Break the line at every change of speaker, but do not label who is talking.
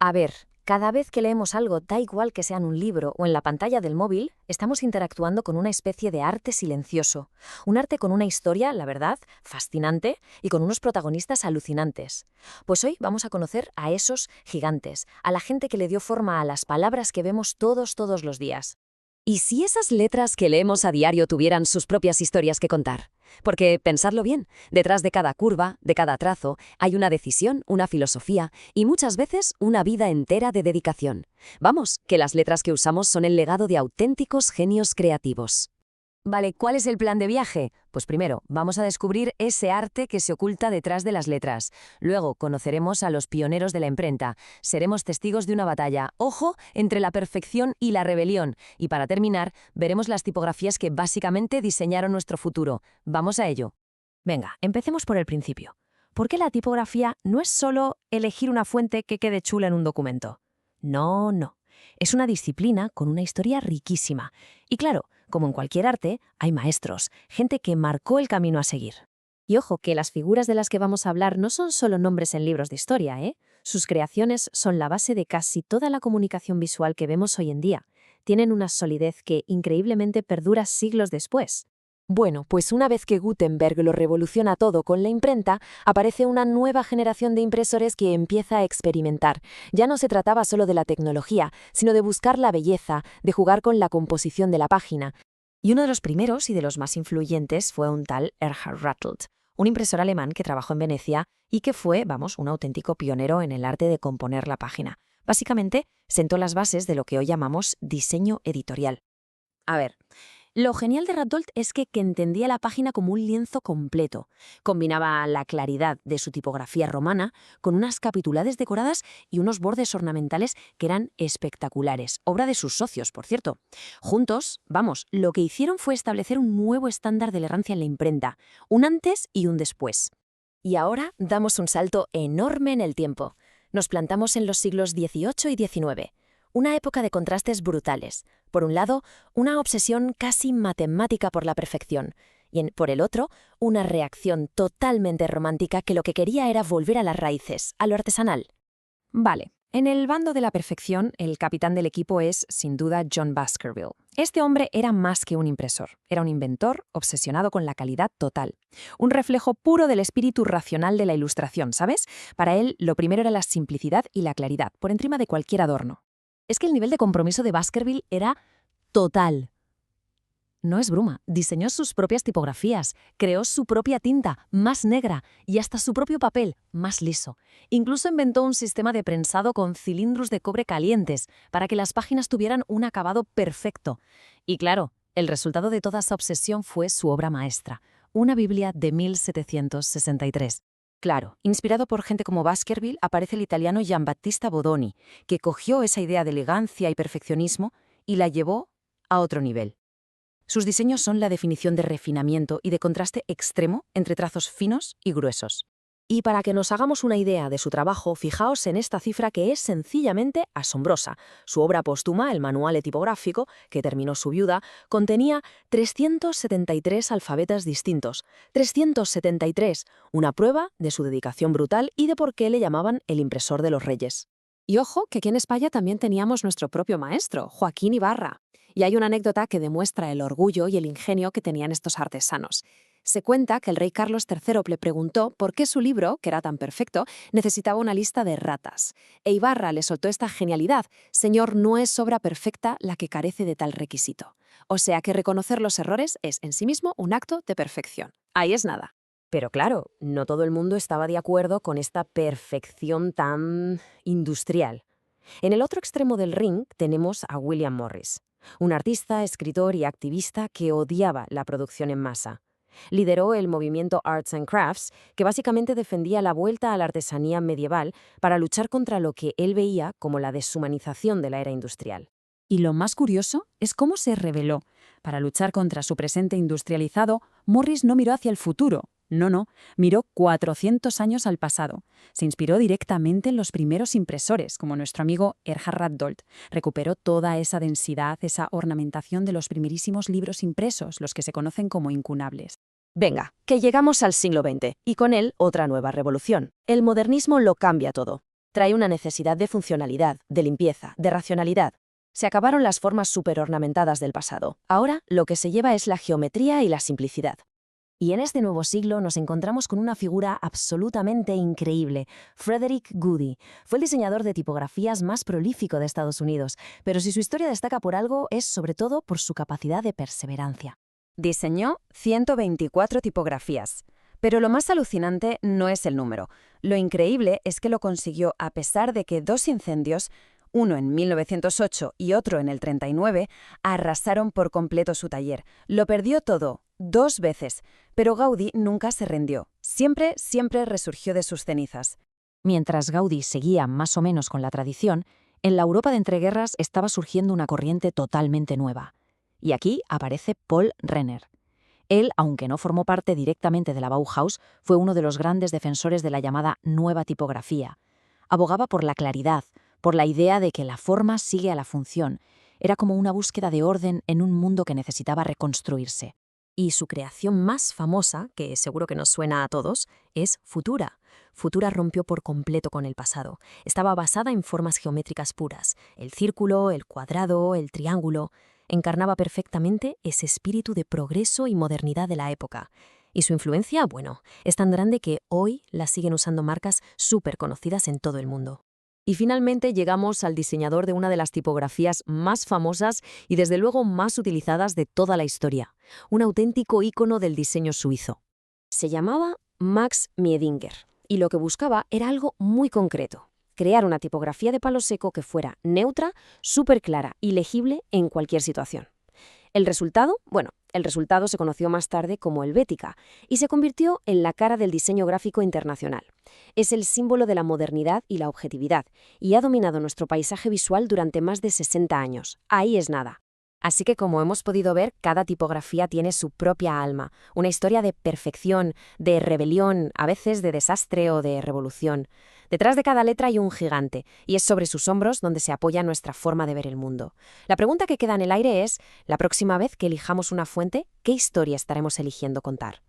A ver, cada vez que leemos algo, da igual que sea en un libro o en la pantalla del móvil, estamos interactuando con una especie de arte silencioso. Un arte con una historia, la verdad, fascinante y con unos protagonistas alucinantes. Pues hoy vamos a conocer a esos gigantes, a la gente que le dio forma a las palabras que vemos todos los días. ¿Y si esas letras que leemos a diario tuvieran sus propias historias que contar? Porque, pensadlo bien, detrás de cada curva, de cada trazo, hay una decisión, una filosofía y muchas veces una vida entera de dedicación. Vamos, que las letras que usamos son el legado de auténticos genios creativos. Vale, ¿cuál es el plan de viaje? Pues primero, vamos a descubrir ese arte que se oculta detrás de las letras. Luego, conoceremos a los pioneros de la imprenta. Seremos testigos de una batalla, ojo, entre la perfección y la rebelión. Y para terminar, veremos las tipografías que básicamente diseñaron nuestro futuro. Vamos a ello. Venga, empecemos por el principio. ¿Por qué la tipografía no es solo elegir una fuente que quede chula en un documento? No, no. Es una disciplina con una historia riquísima. Y claro, como en cualquier arte, hay maestros, gente que marcó el camino a seguir. Y ojo, que las figuras de las que vamos a hablar no son solo nombres en libros de historia, ¿eh? Sus creaciones son la base de casi toda la comunicación visual que vemos hoy en día. Tienen una solidez que increíblemente perdura siglos después. Bueno, pues una vez que Gutenberg lo revoluciona todo con la imprenta, aparece una nueva generación de impresores que empieza a experimentar. Ya no se trataba solo de la tecnología, sino de buscar la belleza, de jugar con la composición de la página. Y uno de los primeros y de los más influyentes fue un tal Erhard Ruthold, un impresor alemán que trabajó en Venecia y que fue, un auténtico pionero en el arte de componer la página. Básicamente, sentó las bases de lo que hoy llamamos diseño editorial. A ver, lo genial de Ruthold es que entendía la página como un lienzo completo. Combinaba la claridad de su tipografía romana con unas capitulares decoradas y unos bordes ornamentales que eran espectaculares, obra de sus socios, por cierto. Juntos, lo que hicieron fue establecer un nuevo estándar de elegancia en la imprenta, un antes y un después. Y ahora damos un salto enorme en el tiempo. Nos plantamos en los siglos XVIII y XIX. Una época de contrastes brutales. Por un lado, una obsesión casi matemática por la perfección, y por el otro, una reacción totalmente romántica que lo que quería era volver a las raíces, a lo artesanal. Vale, en el bando de la perfección, el capitán del equipo es, sin duda, John Baskerville. Este hombre era más que un impresor, era un inventor obsesionado con la calidad total. Un reflejo puro del espíritu racional de la ilustración, ¿sabes? Para él, lo primero era la simplicidad y la claridad, por encima de cualquier adorno. Es que el nivel de compromiso de Baskerville era total. No es broma, diseñó sus propias tipografías, creó su propia tinta, más negra, y hasta su propio papel, más liso. Incluso inventó un sistema de prensado con cilindros de cobre calientes para que las páginas tuvieran un acabado perfecto. Y claro, el resultado de toda esa obsesión fue su obra maestra, una Biblia de 1763. Claro, inspirado por gente como Baskerville, aparece el italiano Giambattista Bodoni, que cogió esa idea de elegancia y perfeccionismo y la llevó a otro nivel. Sus diseños son la definición de refinamiento y de contraste extremo entre trazos finos y gruesos. Y para que nos hagamos una idea de su trabajo, fijaos en esta cifra que es sencillamente asombrosa. Su obra póstuma, el Manuale tipográfico, que terminó su viuda, contenía 373 alfabetas distintos. 373, una prueba de su dedicación brutal y de por qué le llamaban el impresor de los reyes. Y ojo, que aquí en España también teníamos nuestro propio maestro, Joaquín Ibarra. Y hay una anécdota que demuestra el orgullo y el ingenio que tenían estos artesanos. Se cuenta que el rey Carlos III le preguntó por qué su libro, que era tan perfecto, necesitaba una lista de ratas. E Ibarra le soltó esta genialidad: «Señor, no es obra perfecta la que carece de tal requisito». O sea que reconocer los errores es en sí mismo un acto de perfección. Ahí es nada. Pero claro, no todo el mundo estaba de acuerdo con esta perfección tan industrial. En el otro extremo del ring tenemos a William Morris, un artista, escritor y activista que odiaba la producción en masa. Lideró el movimiento Arts and Crafts, que básicamente defendía la vuelta a la artesanía medieval para luchar contra lo que él veía como la deshumanización de la era industrial. Y lo más curioso es cómo se rebeló. Para luchar contra su presente industrializado, Morris no miró hacia el futuro. No, miró 400 años al pasado. Se inspiró directamente en los primeros impresores, como nuestro amigo Erhard Ruthold. Recuperó toda esa densidad, esa ornamentación de los primerísimos libros impresos, los que se conocen como incunables. Venga, que llegamos al siglo XX, y con él otra nueva revolución. El modernismo lo cambia todo.
trae una necesidad de funcionalidad, de limpieza, de racionalidad. Se acabaron las formas superornamentadas del pasado. Ahora lo que se lleva es la geometría y la simplicidad.
Y en este nuevo siglo nos encontramos con una figura absolutamente increíble, Frederick Goody. Fue el diseñador de tipografías más prolífico de Estados Unidos, pero si su historia destaca por algo es sobre todo por su capacidad de perseverancia.
Diseñó 124 tipografías. Pero lo más alucinante no es el número. Lo increíble es que lo consiguió a pesar de que 2 incendios, uno en 1908 y otro en el 39, arrasaron por completo su taller. Lo perdió todo, 2 veces, pero Gaudí nunca se rindió. Siempre resurgió de sus cenizas.
Mientras Gaudí seguía más o menos con la tradición, en la Europa de entreguerras estaba surgiendo una corriente totalmente nueva. Y aquí aparece Paul Renner. Él, aunque no formó parte directamente de la Bauhaus, fue uno de los grandes defensores de la llamada nueva tipografía. Abogaba por la claridad, por la idea de que la forma sigue a la función. Era como una búsqueda de orden en un mundo que necesitaba reconstruirse. Y su creación más famosa, que seguro que nos suena a todos, es Futura. Futura rompió por completo con el pasado. Estaba basada en formas geométricas puras. El círculo, el cuadrado, el triángulo. Encarnaba perfectamente ese espíritu de progreso y modernidad de la época. Y su influencia, bueno, es tan grande que hoy la siguen usando marcas súper conocidas en todo el mundo. Y finalmente llegamos al diseñador de una de las tipografías más famosas y desde luego más utilizadas de toda la historia, un auténtico ícono del diseño suizo. Se llamaba Max Miedinger y lo que buscaba era algo muy concreto: crear una tipografía de palo seco que fuera neutra, súper clara y legible en cualquier situación. ¿El resultado? Bueno, el resultado se conoció más tarde como Helvética y se convirtió en la cara del diseño gráfico internacional. Es el símbolo de la modernidad y la objetividad y ha dominado nuestro paisaje visual durante más de 60 años. Ahí es nada. Así que, como hemos podido ver, cada tipografía tiene su propia alma, una historia de perfección, de rebelión, a veces de desastre o de revolución. Detrás de cada letra hay un gigante, y es sobre sus hombros donde se apoya nuestra forma de ver el mundo. La pregunta que queda en el aire es, la próxima vez que elijamos una fuente, ¿qué historia estaremos eligiendo contar?